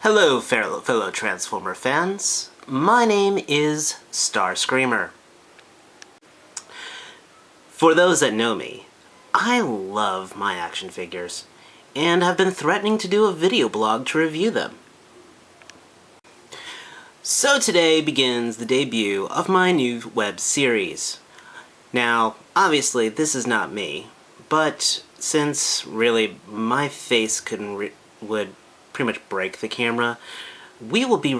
Hello, fellow Transformer fans. My name is Starscreamer. For those that know me, I love my action figures, and have been threatening to do a video blog to review them. So today begins the debut of my new web series. Now, obviously, this is not me, but since really my face would pretty much break the camera, I will be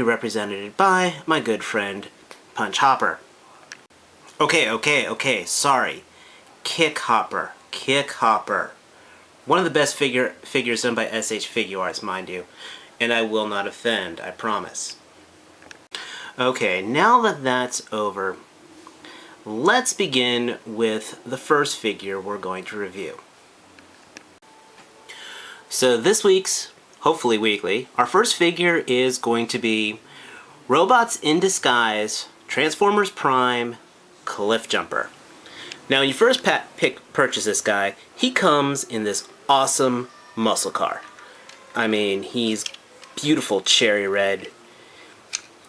represented by my good friend Punch Hopper. Okay, sorry. Kick Hopper. One of the best figures done by SH Figuarts, mind you, and I will not offend, I promise. Okay, now that that's over, let's begin with the first figure we're going to review. So this week's, hopefully weekly, our first figure is going to be Robots in Disguise Transformers Prime Cliffjumper. Now when you first purchase this guy, he comes in this awesome muscle car. I mean, he's beautiful cherry red.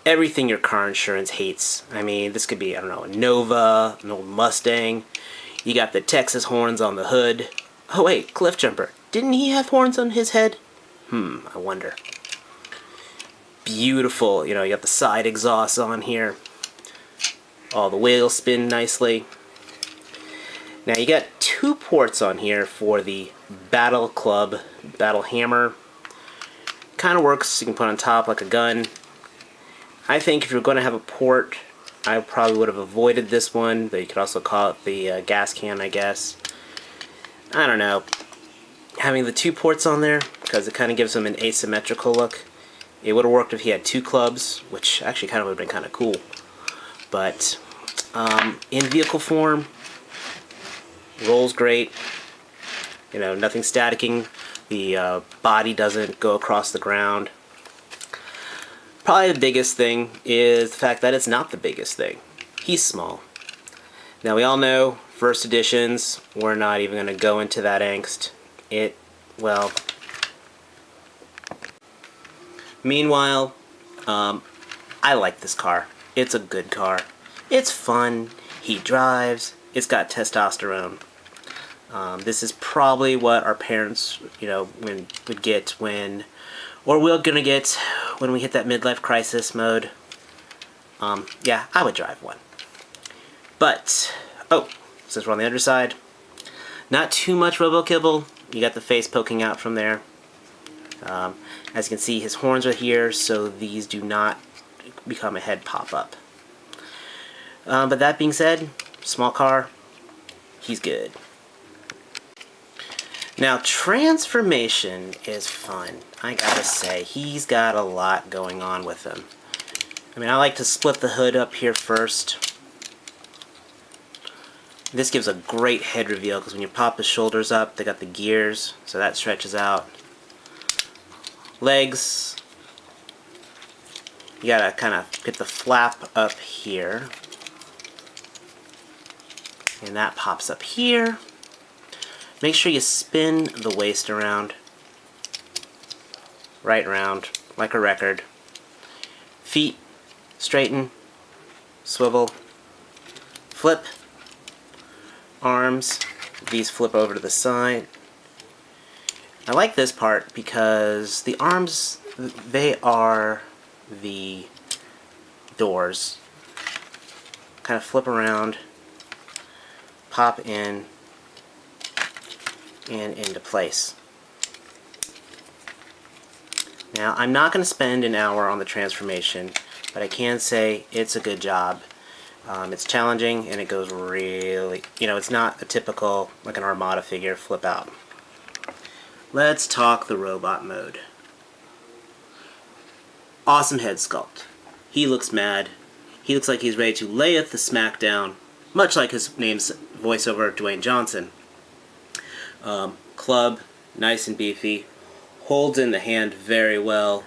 Everything your car insurance hates. I mean, this could be, I don't know, a Nova, an old Mustang. You got the Texas horns on the hood. Oh wait, Cliffjumper. Didn't he have horns on his head? I wonder. Beautiful, you know, you got the side exhaust on here. All the wheels spin nicely. Now you got two ports on here for the Battle Club, Battle Hammer. Kind of works, you can put on top like a gun. I think if you're going to have a port, I probably would have avoided this one, though you could also call it the gas can, I guess. I don't know. Having the two ports on there, because it kind of gives him an asymmetrical look. It would have worked if he had two clubs, which actually kind of would have been kind of cool. But in vehicle form, rolls great. You know, nothing staticking. The body doesn't go across the ground. Probably the biggest thing is the fact that it's not the biggest thing. He's small. Now we all know, first editions, we're not even going to go into that angst. Well... Meanwhile, I like this car. It's a good car. It's fun. He drives. It's got testosterone. This is probably what our parents, you know, would get when... Or we're gonna get when we hit that midlife crisis mode. Yeah, I would drive one. But, oh, since we're on the underside, not too much robo-kibble. You got the face poking out from there. As you can see, his horns are here, so these do not become a head pop-up. But that being said, small car, he's good. Now, transformation is fun. I gotta say, he's got a lot going on with him. I mean, I like to split the hood up here first. This gives a great head reveal, because when you pop the shoulders up, they got the gears, so that stretches out. Legs, you gotta kind of get the flap up here. And that pops up here. Make sure you spin the waist around. Right round, like a record. Feet, straighten, swivel, flip. Arms, these flip over to the side. I like this part because the arms, they are the doors. Kind of flip around, pop in, and into place. Now, I'm not going to spend an hour on the transformation, but I can say it's a good job. It's challenging, and it goes really, you know, it's not a typical, like an Armada figure, flip out. Let's talk the robot mode. Awesome head sculpt. He looks mad. He looks like he's ready to layeth the smackdown, much like his name's voiceover, Dwayne Johnson. Club, nice and beefy. Holds in the hand very well.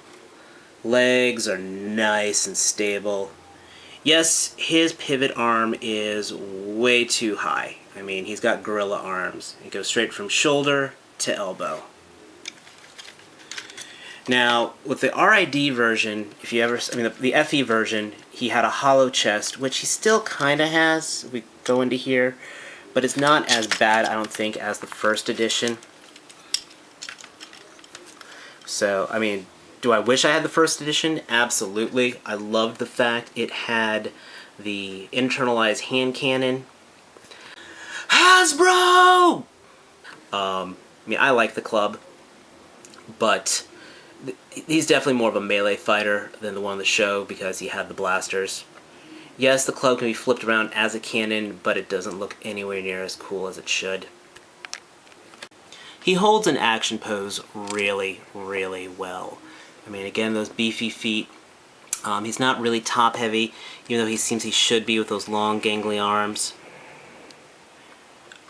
Legs are nice and stable. Yes, his pivot arm is way too high. I mean, he's got gorilla arms. It goes straight from shoulder to elbow. Now, with the RID version, if you ever, I mean, the FE version, he had a hollow chest, which he still kind of has. We go into here, but it's not as bad, I don't think, as the first edition. So, I mean, do I wish I had the first edition? Absolutely. I loved the fact it had the internalized hand cannon. Hasbro! I mean, I like the club, but he's definitely more of a melee fighter than the one on the show because he had the blasters. Yes, the club can be flipped around as a cannon, but it doesn't look anywhere near as cool as it should. He holds an action pose really, really well. I mean, again, those beefy feet. He's not really top heavy, even though he seems he should be with those long, gangly arms.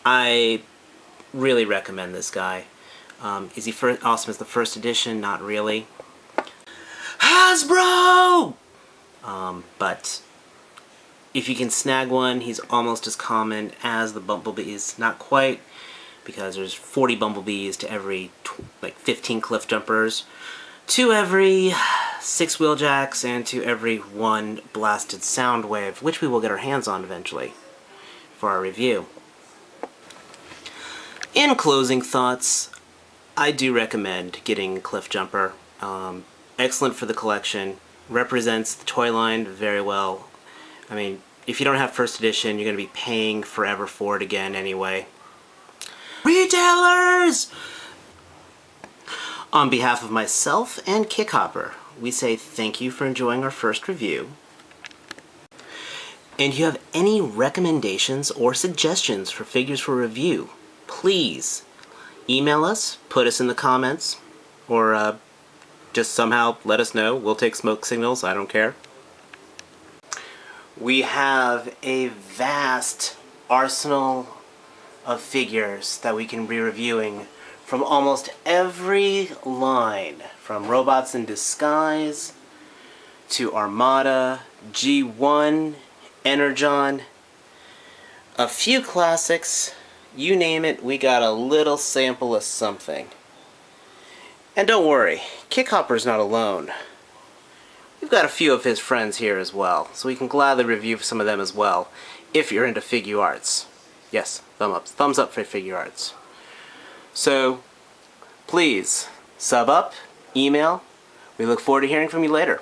I really recommend this guy. Is he awesome as the first edition? Not really. Hasbro! But if you can snag one, he's almost as common as the bumblebees. Not quite, because there's 40 bumblebees to every 15 Cliffjumpers, to every 6 wheeljacks, and to every 1 blasted Soundwave, which we will get our hands on eventually for our review. In closing thoughts, I do recommend getting Cliffjumper. Excellent for the collection. Represents the toy line very well. I mean, if you don't have first edition, you're going to be paying forever for it again anyway. Retailers! On behalf of myself and Kickhopper, we say thank you for enjoying our first review. And if you have any recommendations or suggestions for figures for review, please email us, put us in the comments, or just somehow let us know. We'll take smoke signals, I don't care. We have a vast arsenal of figures that we can be reviewing from almost every line, from Robots in Disguise to Armada, G1, Energon, a few classics, you name it, we got a little sample of something. And don't worry, Kickhopper's not alone. We've got a few of his friends here as well, so we can gladly review some of them as well, if you're into figure arts. Yes, thumbs up for figure arts. So, please, sub up, email. We look forward to hearing from you later.